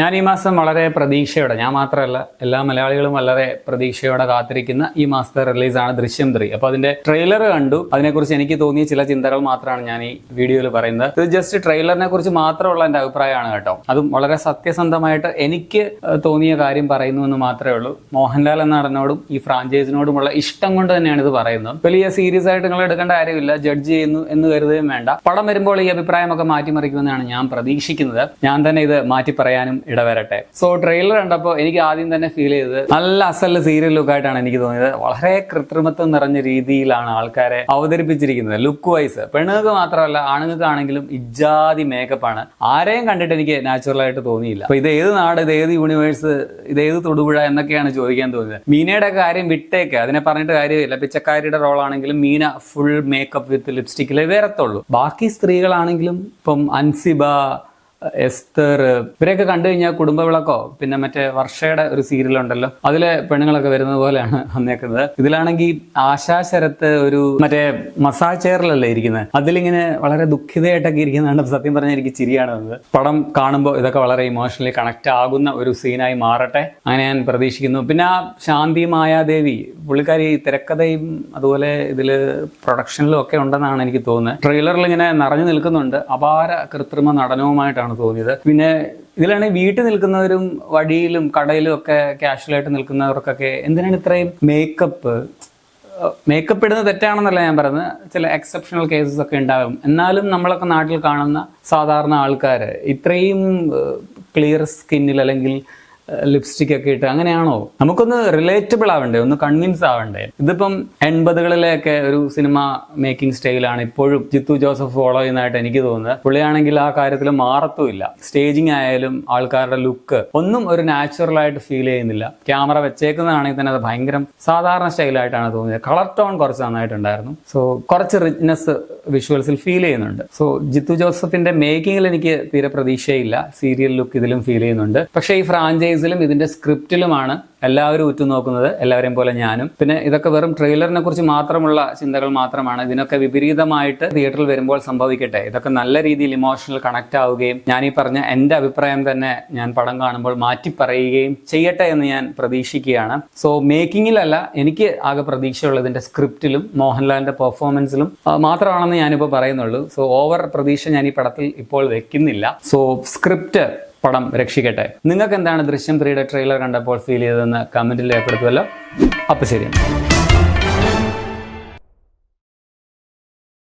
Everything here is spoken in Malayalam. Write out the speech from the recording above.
ഞാൻ ഈ മാസം വളരെ പ്രതീക്ഷയോടെ, ഞാൻ മാത്രമല്ല എല്ലാ മലയാളികളും വളരെ പ്രതീക്ഷയോടെ കാത്തിരിക്കുന്ന ഈ മാസത്തെ റിലീസാണ് ദൃശ്യം 3. അപ്പോൾ അതിന്റെ ട്രെയിലർ കണ്ടു. അതിനെക്കുറിച്ച് എനിക്ക് തോന്നിയ ചില ചിന്തകൾ മാത്രമാണ് ഞാൻ ഈ വീഡിയോയിൽ പറയുന്നത്. ഇത് ജസ്റ്റ് ട്രെയിലറിനെ കുറിച്ച് മാത്രമുള്ള എൻ്റെ അഭിപ്രായമാണ് കേട്ടോ. അതും വളരെ സത്യസന്ധമായിട്ട് എനിക്ക് തോന്നിയ കാര്യം പറയുന്നു എന്ന് മാത്രമേ ഉള്ളൂ. മോഹൻലാൽ എന്ന നടനോടും ഈ ഫ്രാഞ്ചൈസിനോടുമുള്ള ഇഷ്ടം കൊണ്ട് തന്നെയാണ് ഇത് പറയുന്നത്. വലിയ സീരിയസ് ആയിട്ട് നിങ്ങൾ എടുക്കേണ്ട കാര്യമില്ല, ജഡ്ജ് ചെയ്യുന്നു എന്ന് കരുതുകയും വേണ്ട. പടം വരുമ്പോൾ ഈ അഭിപ്രായമൊക്കെ മാറ്റിമറിക്കുമെന്നാണ് ഞാൻ പ്രതീക്ഷിക്കുന്നത്. ഞാൻ തന്നെ ഇത് മാറ്റി പറയാനും ഇടവരട്ടെ. സോ ട്രെയിലർ കണ്ടപ്പോൾ എനിക്ക് ആദ്യം തന്നെ ഫീൽ ചെയ്തത് നല്ല അസല് സീരിയൽ ലുക്കായിട്ടാണ് എനിക്ക് തോന്നിയത്. വളരെ കൃത്രിമത്വം നിറഞ്ഞ രീതിയിലാണ് ആൾക്കാരെ അവതരിപ്പിച്ചിരിക്കുന്നത്. ലുക്ക് വൈസ് പെണ്ണുങ്ങൾക്ക് മാത്രമല്ല ആണുങ്ങൾക്കാണെങ്കിലും ഇജാതി മേക്കപ്പാണ്. ആരെയും കണ്ടിട്ട് എനിക്ക് നാച്ചുറൽ ആയിട്ട് തോന്നിയില്ല. അപ്പൊ ഇത് ഏത് നാട്, ഇത് ഏത് യൂണിവേഴ്സ്, ഇത് ഏത് തൊടുപുഴ എന്നൊക്കെയാണ് ചോദിക്കാൻ തോന്നിയത്. മീനയുടെ കാര്യം വിട്ടേക്ക്, അതിനെ പറഞ്ഞിട്ട് കാര്യമില്ല. പിച്ചക്കാരിയുടെ റോളാണെങ്കിലും മീന ഫുൾ മേക്കപ്പ് വിത്ത് ലിപ്സ്റ്റിക്കിലേ വരത്തുള്ളൂ. ബാക്കി സ്ത്രീകളാണെങ്കിലും ഇപ്പം അൻസിബ, എസ്തർ, ഇവരെയൊക്കെ കണ്ടു കഴിഞ്ഞാൽ കുടുംബവിളക്കോ പിന്നെ മറ്റേ വർഷയുടെ ഒരു സീരിയൽ ഉണ്ടല്ലോ, അതിലെ പെണ്ണുങ്ങളൊക്കെ വരുന്നത് പോലെയാണ് വന്നേക്കുന്നത്. ഇതിലാണെങ്കിൽ ആശാ ശരത്ത് ഒരു മറ്റേ മസാജ് ചെയറിലല്ലേ ഇരിക്കുന്നത്, അതിലിങ്ങനെ വളരെ ദുഃഖിതയായിട്ടൊക്കെ ഇരിക്കുന്നതാണ്. സത്യം പറഞ്ഞാൽ എനിക്ക് ചിരിയാണ് വന്നത്. പടം കാണുമ്പോൾ ഇതൊക്കെ വളരെ ഇമോഷണലി കണക്ട് ആകുന്ന ഒരു സീനായി മാറട്ടെ, അങ്ങനെ ഞാൻ പ്രതീക്ഷിക്കുന്നു. പിന്നെ ആ ശാന്തി മായാദേവി പുള്ളിക്കാരി തിരക്കഥയും അതുപോലെ ഇതില് പ്രൊഡക്ഷനിലും ഒക്കെ ഉണ്ടെന്നാണ് എനിക്ക് തോന്നുന്നത്. ട്രെയിലറിൽ ഇങ്ങനെ നിറഞ്ഞു നിൽക്കുന്നുണ്ട്. അപാര കൃത്രിമ നടനവുമായിട്ടാണ് തോന്നിയത്. പിന്നെ ഇതിലാണെങ്കിൽ വീട്ടിൽ നിൽക്കുന്നവരും വഴിയിലും കടയിലും ഒക്കെ കാഷ്വലായിട്ട് നിൽക്കുന്നവർക്കൊക്കെ എന്തിനാണ് ഇത്രയും മേക്കപ്പ് ഇടുന്നത്? തെറ്റാണെന്നല്ല ഞാൻ പറയുന്നത്, ചില എക്സെപ്ഷണൽ കേസസ് ഒക്കെ ഉണ്ടാകും. എന്നാലും നമ്മളൊക്കെ നാട്ടിൽ കാണുന്ന സാധാരണ ആൾക്കാർ ഇത്രയും ക്ലിയർ സ്കിന്നിൽ അല്ലെങ്കിൽ ലിപ്സ്റ്റിക് ഒക്കെ ഇട്ട് അങ്ങനെയാണോ? നമുക്കൊന്ന് റിലേറ്റബിൾ ആവണ്ടേ, ഒന്ന് കൺവിൻസ് ആവണ്ടേ? ഇതിപ്പം 80കളിലെയൊക്കെ ഒരു സിനിമ മേക്കിംഗ് സ്റ്റൈലാണ് ഇപ്പോഴും ജിത്തു ജോസഫ് ഫോളോ ചെയ്യുന്നതായിട്ട് എനിക്ക് തോന്നുന്നത്. പുള്ളിയാണെങ്കിൽ ആ കാര്യത്തിൽ മാറത്തുമില്ല. സ്റ്റേജിങ് ആയാലും ആൾക്കാരുടെ ലുക്ക് ഒന്നും ഒരു നാച്ചുറൽ ആയിട്ട് ഫീൽ ചെയ്യുന്നില്ല. ക്യാമറ വെച്ചേക്കുന്നതാണെങ്കിൽ തന്നെ അത് ഭയങ്കര സാധാരണ സ്റ്റൈലായിട്ടാണ് തോന്നിയത്. കളർ ടോൺ കുറച്ച് നന്നായിട്ടുണ്ടായിരുന്നു. സോ കുറച്ച് റിച്ച്നെസ് വിഷ്വൽസിൽ ഫീൽ ചെയ്യുന്നുണ്ട്. സോ ജിത്തു ജോസഫിന്റെ മേക്കിങ്ങിൽ എനിക്ക് തീരെ പ്രതീക്ഷയില്ല. സീരിയൽ ലുക്ക് ഇതിലും ഫീൽ ചെയ്യുന്നുണ്ട്. പക്ഷേ ഈ ഫ്രാഞ്ചൈസിലും ഇതിന്റെ സ്ക്രിപ്റ്റിലുമാണ് എല്ലാവരും ഉറ്റുനോക്കുന്നത്, എല്ലാവരെയും പോലെ ഞാനും. പിന്നെ ഇതൊക്കെ വെറും ട്രെയിലറിനെ കുറിച്ച് മാത്രമുള്ള ചിന്തകൾ മാത്രമാണ്. ഇതിനൊക്കെ വിപരീതമായിട്ട് തിയേറ്ററിൽ വരുമ്പോൾ സംഭവിക്കട്ടെ. ഇതൊക്കെ നല്ല രീതിയിൽ ഇമോഷണൽ കണക്ട് ആവുകയും ഞാൻ ഈ പറഞ്ഞ എൻ്റെ അഭിപ്രായം തന്നെ ഞാൻ പടം കാണുമ്പോൾ മാറ്റി പറയുകയും ചെയ്യട്ടെ എന്ന് ഞാൻ പ്രതീക്ഷിക്കുകയാണ്. സോ മേക്കിങ്ങിലല്ല എനിക്ക് ആകെ പ്രതീക്ഷയുള്ളത് ഇതിന്റെ സ്ക്രിപ്റ്റിലും മോഹൻലാലിന്റെ പെർഫോമൻസിലും മാത്രമാണെന്ന് ഞാനിപ്പോൾ പറയുന്നുള്ളൂ. സോ ഓവർ പ്രതീക്ഷ ഞാൻ ഈ പടത്തിൽ ഇപ്പോൾ വെക്കുന്നില്ല. സോ സ്ക്രിപ്റ്റ് പടം രക്ഷിക്കട്ടെ. നിങ്ങൾക്ക് എന്താണ് ദൃശ്യം 3യുടെ ട്രെയിലർ കണ്ടപ്പോൾ ഫീൽ ചെയ്തതെന്ന് കമന്റിൽ രേഖപ്പെടുത്തുമല്ലോ. അപ്പോൾ ശരി.